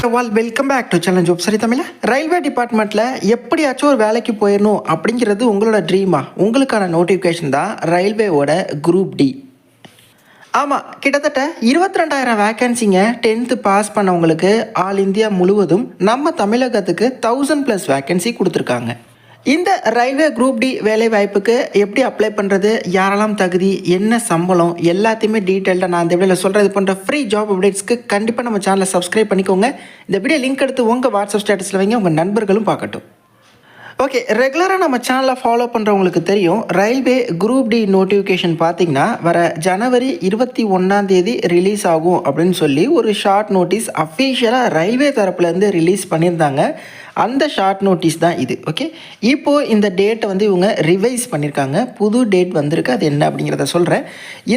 Welcome back to channel job சரி Tamil. Railway டிபார்ட்மெண்ட்டில் எப்படியாச்சும் ஒரு வேலைக்கு போயிடணும் அப்படிங்கிறது உங்களோட ட்ரீமா? உங்களுக்கான நோட்டிஃபிகேஷன் தான் ரயில்வேவோட குரூப் டி. ஆமாம், கிட்டத்தட்ட 22,000 வேக்கன்சிங்க 10th பாஸ் பண்ணவங்களுக்கு ஆல் இந்தியா முழுவதும் நம்ம தமிழகத்துக்கு 1000+ வேக்கன்சி கொடுத்துருக்காங்க. இந்த ரயில்வே குரூப் டி வேலை வாய்ப்புக்கு எப்படி அப்ளை பண்ணுறது, யாரெல்லாம் தகுதி, என்ன சம்பளம், எல்லாத்தையுமே டீட்டெயில்டாக நான் இந்த வீடியோவில் சொல்கிறது போன்ற ஃப்ரீ ஜாப் அப்டேட்ஸ்க்கு கண்டிப்பாக நம்ம சேனலை சப்ஸ்கிரைப் பண்ணிக்கோங்க. இந்த வீடியோ லிங்க் எடுத்து உங்கள் வாட்ஸ்அப் ஸ்டேட்டஸில் வைங்க, உங்கள் நண்பர்களும் பார்க்கட்டும். ஓகே, ரெகுலராக நம்ம சேனலை ஃபாலோ பண்ணுறவங்களுக்கு தெரியும், ரயில்வே குரூப் டி நோட்டிஃபிகேஷன் பார்த்திங்கன்னா வர ஜனவரி 21 ரிலீஸ் ஆகும் அப்படின்னு சொல்லி ஒரு ஷார்ட் நோட்டீஸ் அஃபீஷியலாக ரயில்வே தரப்புலேருந்து ரிலீஸ் பண்ணியிருந்தாங்க. அந்த ஷார்ட் நோட்டீஸ் தான் இது. ஓகே, இப்போது இந்த டேட்டை இவங்க ரிவைஸ் பண்ணியிருக்காங்க. புது டேட் வந்திருக்கு, அது என்ன அப்படிங்கிறத சொல்கிறேன்.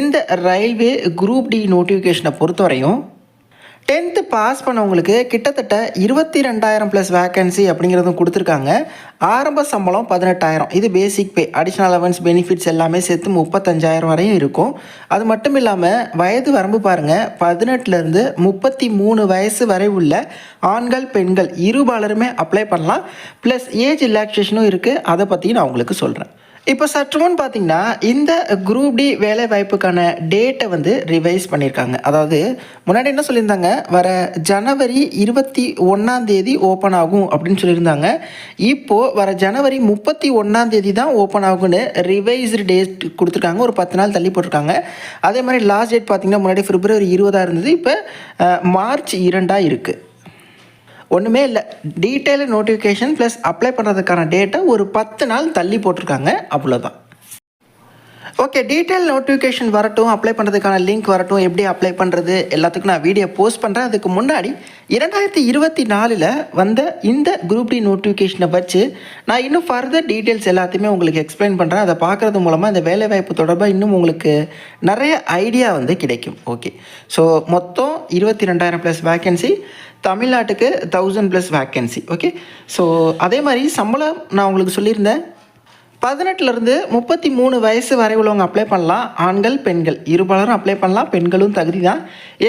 இந்த ரயில்வே குரூப் டி நோட்டிஃபிகேஷனை பொறுத்தவரையும் 10th பாஸ் பண்ணவங்களுக்கு கிட்டத்தட்ட 22,000+ வேக்கன்சி அப்படிங்கிறதும் கொடுத்துருக்காங்க. ஆரம்ப சம்பளம் 18,000, இது பேசிக் பே. அடிஷ்னல் அலவன்ஸ் பெனிஃபிட்ஸ் எல்லாமே சேர்த்து 35,000 வரையும் இருக்கும். அது மட்டும் இல்லாமல் வயது வரம்பு பாருங்கள், 18லேருந்து 33 வயசு வரை உள்ள ஆண்கள் பெண்கள் இருபாலருமே அப்ளை பண்ணலாம். ப்ளஸ் ஏஜ் ரிலாக்ஸேஷனும் இருக்குது, அதை பற்றியும் நான் உங்களுக்கு சொல்கிறேன். இப்போ சற்று முன் பார்த்தீங்கன்னா இந்த குரூப் டி வேலை வாய்ப்புக்கான டேட்டை ரிவைஸ் பண்ணியிருக்காங்க. அதாவது முன்னாடி என்ன சொல்லியிருந்தாங்க, வர ஜனவரி 21 ஓப்பன் ஆகும் அப்படின்னு சொல்லியிருந்தாங்க. இப்போது வர ஜனவரி 31 தான் ஓப்பன் ஆகும்னு ரிவைஸ்டு டேட் கொடுத்துருக்காங்க. ஒரு 10 நாள் தள்ளி போட்டிருக்காங்க. அதே மாதிரி லாஸ்ட் டேட் பார்த்திங்கன்னா முன்னாடி February 20 இருந்தது, இப்போ March 2 இருக்குது. ஒன்றுமே இல்லை, டீட்டெயில் நோட்டிஃபிகேஷன் ப்ளஸ் அப்ளை பண்ணுறதுக்கான டேட்டை ஒரு 10 நாள் தள்ளி போட்டிருக்காங்க, அவ்வளோதான். ஓகே, டீட்டெயில் நோட்டிஃபிகேஷன் வரட்டும், அப்ளை பண்ணுறதுக்கான லிங்க் வரட்டும், எப்படி அப்ளை பண்ணுறது எல்லாத்துக்கும் நான் வீடியோ போஸ்ட் பண்ணுறேன். அதுக்கு முன்னாடி 2024 வந்த இந்த குரூப் டி நோட்டிஃபிகேஷனை வச்சு நான் இன்னும் ஃபர்தர் டீட்டெயில்ஸ் எல்லாத்தையுமே உங்களுக்கு எக்ஸ்பிளைன் பண்ணுறேன். அதை பார்க்குறது மூலமாக இந்த வேலைவாய்ப்பு தொடர்பாக இன்னும் உங்களுக்கு நிறைய ஐடியா கிடைக்கும். ஓகே, ஸோ மொத்தம் 22,000+ வேக்கன்சி, தமிழ்நாட்டுக்கு 1000+ வேக்கன்சி. ஓகே, ஸோ அதே மாதிரி சம்பளம் நான் உங்களுக்கு சொல்லியிருந்தேன், 18லேருந்து 33 வயசு வரை உள்ளவங்க அப்ளை பண்ணலாம். ஆண்கள் பெண்கள் இருபாலரும் அப்ளை பண்ணலாம், பெண்களும் தகுதி தான்.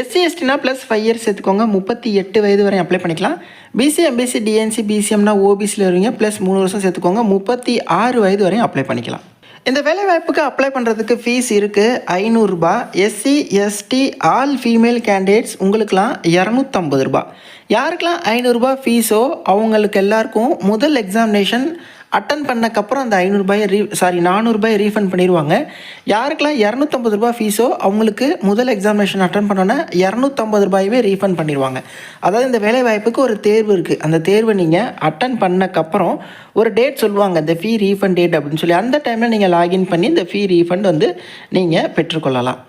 SC STனா +5 இயர்ஸ் சேர்த்துக்கோங்க, 38 வயது வரை அப்ளை பண்ணிக்கலாம். BC MBC DNC BCMனா OBCயில் வருவீங்க, +3 வருஷம் சேர்த்துக்கோங்க, 36 வயது வரையும் அப்ளை பண்ணிக்கலாம். இந்த வேலைவாய்ப்புக்கு அப்ளை பண்ணுறதுக்கு ஃபீஸ் இருக்குது, 500 ரூபாய். SC ST all female candidates உங்களுக்கெலாம் 250 ரூபாய். யாருக்கெல்லாம் 500 ரூபாய் ஃபீஸோ அவங்களுக்கு எல்லாருக்கும் முதல் எக்ஸாமினேஷன் அட்டன் பண்ணக்கப்புறம் அந்த 500 ரூபாயை 400 ரூபாயை ரீஃபண்ட் பண்ணிடுவாங்க. யாருக்கெல்லாம் 250 ரூபாய் ஃபீஸோ அவங்களுக்கு முதல் எக்ஸாமினேஷன் அட்டன் பண்ணோன்னா 250 ரூபாயவே ரீஃபண்ட் பண்ணிடுவாங்க. அதாவது இந்த வேலைவாய்ப்புக்கு ஒரு தேர்வு இருக்குது. அந்த தேர்வை நீங்கள் அட்டன் பண்ணக்கப்புறம் ஒரு டேட் சொல்லுவாங்க, இந்த ஃபீ ரீஃபண்ட் டேட் அப்படின்னு சொல்லி. அந்த டைமில் நீங்கள் லாகின் பண்ணி இந்த ஃபீ ரீஃபண்ட் நீங்கள் பெற்றுக்கொள்ளலாம்.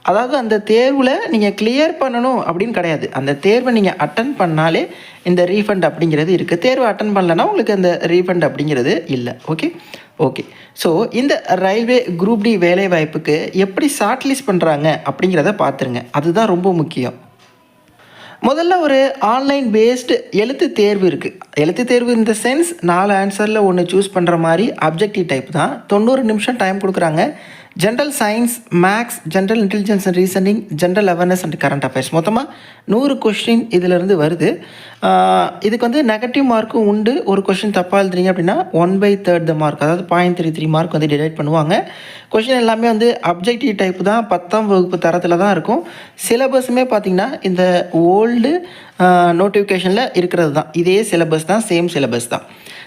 அதாவது அந்த தேர்வில் நீங்கள் கிளியர் பண்ணணும் அப்படின்னு கிடையாது. அந்த தேர்வை நீங்கள் அட்டன் பண்ணாலே இந்த ரீஃபண்ட் அப்படிங்கிறது இருக்குது. தேர்வை அட்டன் பண்ணலன்னா உங்களுக்கு அந்த ரீஃபண்ட் அப்படிங்கிறது இல்லை. ஓகே, ஸோ இந்த ரயில்வே குரூப் டி வேலை வாய்ப்புக்கு எப்படி ஷார்ட் லிஸ்ட் பண்ணுறாங்க அப்படிங்கிறத பார்த்துருங்க. அதுதான் ரொம்ப முக்கியம். முதல்ல ஒரு ஆன்லைன் பேஸ்டு எழுத்து தேர்வு இருக்குது. எழுத்து தேர்வு இந்த சென்ஸ் 4 ஆன்சரில் ஒன்று சூஸ் பண்ணுற மாதிரி அப்ஜெக்டிவ் டைப் தான். 90 நிமிஷம் டைம் கொடுக்குறாங்க. General science, maths, general intelligence and reasoning, general awareness and current affairs, மொத்தமாக 100 கொஸ்டின் இதிலிருந்து வருது. இதுக்கு நெகட்டிவ் மார்க்கும் உண்டு. ஒரு கொஸ்டின் தப்பாக எழுதுறீங்க அப்படின்னா 1/3 த மார்க், அதாவது 0.33 மார்க் டிவைட் பண்ணுவாங்க. கொஸ்டின் எல்லாமே அப்ஜெக்டிவ் டைப் தான், 10ஆம் வகுப்பு தரத்தில் தான் இருக்கும். சிலபஸுமே பார்த்திங்கன்னா இந்த ஓல்டு நோட்டிஃபிகேஷனில் இருக்கிறது தான், இதே சிலபஸ் தான், சேம் சிலபஸ் தான்.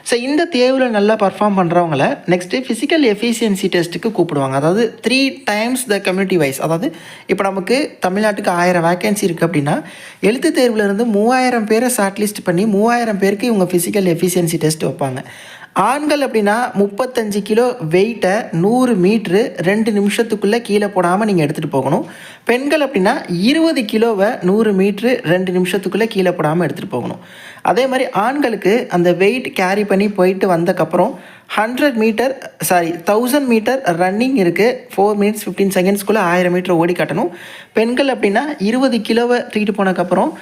ஸோ இந்த தேர்வில் நல்லா பர்ஃபார்ம் பண்ணுறவங்கள நெக்ஸ்ட்டு ஃபிசிக்கல் எஃபிஷியன்சி டெஸ்ட்டுக்கு கூப்பிடுவாங்க. அதாவது 3 டைம்ஸ் த கம்யூனிட்டி வைஸ். அதாவது இப்போ நமக்கு தமிழ்நாட்டுக்கு 1000 வேக்கன்சி இருக்குது அப்படின்னா எழுத்து தேர்விலேருந்து 3000 பேரை ஷார்ட் லிஸ்ட் பண்ணி 3000 பேருக்கு இவங்க ஃபிசிக்கல் எஃபிஷியன்சி டெஸ்ட் வைப்பாங்க. ஆண்கள் அப்படின்னா 35 கிலோ வெயிட்டை 100 மீட்ரு 2 நிமிஷத்துக்குள்ளே கீழே போடாமல் நீங்கள் எடுத்துகிட்டு போகணும். பெண்கள் அப்படின்னா 20 கிலோவை 100 மீட்ரு 2 நிமிஷத்துக்குள்ளே கீழே போடாமல் எடுத்துகிட்டு போகணும். அதே மாதிரி ஆண்களுக்கு அந்த வெயிட் கேரி பண்ணி போயிட்டு வந்தக்கப்புறம் 1000 மீட்டர் ரன்னிங் இருக்குது, 4 minutes 15 செகண்ட்ஸ்குள்ளே 1000 மீட்டர் ஓடி காட்டணும். பெண்கள் அப்படின்னா 20 கிலோவை தூக்கிட்டு போனதுக்கப்புறம்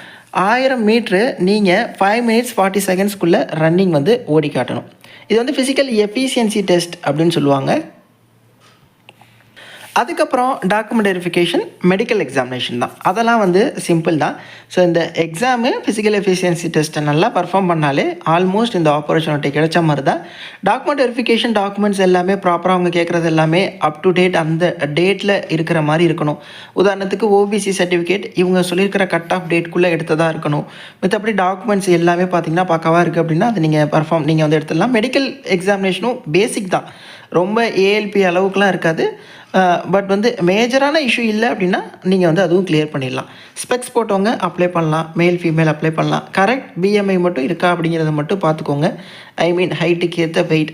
1000 மீட்ரு நீங்கள் 5 minutes 40 செகண்ட்ஸ்குள்ளே ரன்னிங் ஓடி காட்டணும். இது ஃபிசிக்கல் எஃபிஷியன்சி டெஸ்ட் அப்படின்னு சொல்லுவாங்க. அதுக்கப்புறம் டாக்குமெண்ட் வெரிஃபிகேஷன், மெடிக்கல் எக்ஸாமினேஷன் தான். அதெல்லாம் வந்து சிம்பிள் தான். ஸோ இந்த எக்ஸாமு, ஃபிசிக்கல் எஃபிஷியன்சி டெஸ்ட்டை நல்லா பர்ஃபார்ம் பண்ணாலே ஆல்மோஸ்ட் இந்த ஆப்பர்ச்சுனிட்டி கிடைச்ச மாதிரி தான். டாக்குமெண்ட் வெரிஃபிகேஷன் டாக்குமெண்ட்ஸ் எல்லாமே ப்ராப்பராக அவங்க கேட்குறது எல்லாமே அப் டு டேட் அந்த டேட்டில் இருக்கிற மாதிரி இருக்கணும். உதாரணத்துக்கு ஓபிசி சர்டிஃபிகேட் இவங்க சொல்லியிருக்கிற கட் ஆஃப் டேட்குள்ளே எடுத்ததாக இருக்கணும். மற்றபடி டாக்குமெண்ட்ஸ் எல்லாமே பார்த்தீங்கன்னா பக்காவாக இருக்குது அப்படின்னா அது நீங்கள் வந்து எடுத்துடலாம். மெடிக்கல் எக்ஸாமினேஷனும் பேசிக் தான், ரொம்ப ஏஎல்பி அளவுக்குலாம் இருக்காது. பட் வந்து மேஜரான இஷ்யூ இல்லை அப்படின்னா நீங்கள் வந்து அதுவும் கிளியர் பண்ணிடலாம். ஸ்பெக்ஸ் போட்டவங்க அப்ளை பண்ணலாம், மேல் ஃபீமேல் அப்ளை பண்ணலாம். கரெக்ட் பிஎம்ஐ மட்டும் இருக்கா அப்படிங்கிறத மட்டும் பார்த்துக்கோங்க. ஐ மீன் ஹைட்டுக்கு ஏற்ற வெயிட்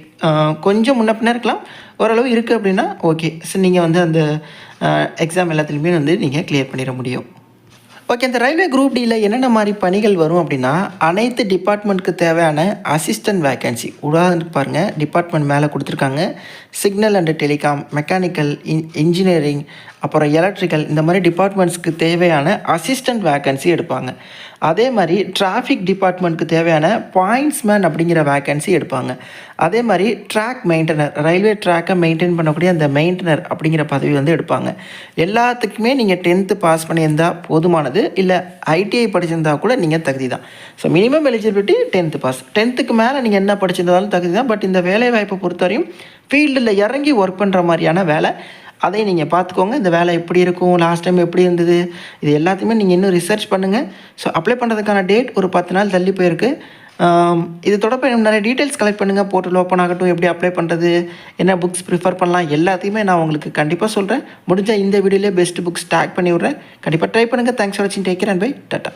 கொஞ்சம் முன்ன பின்ன இருக்கலாம், ஓரளவு இருக்குது அப்படின்னா ஓகே. ஸோ நீங்கள் வந்து அந்த எக்ஸாம் எல்லாத்துலேயுமே வந்து நீங்கள் கிளியர் பண்ணிட முடியும். ஓகே, இந்த ரயில்வே குரூப் டியில் என்னென்ன மாதிரி பணிகள் வரும் அப்படின்னா, அனைத்து டிபார்ட்மெண்ட்டுக்கு தேவையான அசிஸ்டன்ட் வேக்கன்சி. உதாரணத்துக்கு பாருங்கள், டிபார்ட்மெண்ட் மேலே கொடுத்துருக்காங்க. Signal and telecom, mechanical, engineering, அப்புறம் எலக்ட்ரிக்கல், இந்த மாதிரி டிபார்ட்மெண்ட்ஸ்க்கு தேவையான அசிஸ்டன்ட் வேக்கன்சி எடுப்பாங்க. அதே மாதிரி டிராஃபிக் டிபார்ட்மெண்ட்டுக்கு தேவையான பாயிண்ட்ஸ்மேன் அப்படிங்கிற வேக்கன்சி எடுப்பாங்க. அதே மாதிரி ட்ராக் மெயின்டெனர், ரயில்வே ட்ராக்கை மெயின்டைன் பண்ணக்கூடிய அந்த மெயின்டெனர் அப்படிங்கிற பதவி வந்து எடுப்பாங்க. எல்லாத்துக்குமே நீங்கள் 10th பாஸ் பண்ணியிருந்தால் போதுமானது, இல்லை ஐடிஐ படிச்சிருந்தால் கூட நீங்கள் தகுதி தான். So minimum eligibility 10th pass. 10th மேலே நீங்கள் என்ன படிச்சிருந்தாலும் தகுதி தான். பட் இந்த வேலை வாய்ப்பை பொறுத்தவரையும் ஃபீல்டில் இறங்கி ஒர்க் பண்ணுற மாதிரியான வேலை, அதை நீங்கள் பார்த்துக்கோங்க. இந்த வேலை எப்படி இருக்கும், லாஸ்ட் டைம் எப்படி இருந்தது, இது எல்லாத்தையுமே நீங்கள் இன்னும் ரிசர்ச் பண்ணுங்கள். ஸோ அப்ளை பண்ணுறதுக்கான டேட் ஒரு 10 நாள் தள்ளி போயிருக்கு. இது தொடர்பாக நிறைய டீட்டெயில்ஸ் கலெக்ட் பண்ணுங்கள். போர்ட்டல் ஓப்பன் ஆகட்டும், எப்படி அப்ளை பண்ணுறது, என்ன புக்ஸ் ப்ரிஃபர் பண்ணலாம், எல்லாத்தையுமே நான் உங்களுக்கு கண்டிப்பாக சொல்கிறேன். முடிஞ்சால் இந்த வீடியோலேயே பெஸ்ட் புக்ஸ் டேக் பண்ணி விட்றேன். கண்டிப்பாக ட்ரை பண்ணுங்கள். தேங்க்ஸ் ஃபார் வாட்சிங். Take care and bye. Tata.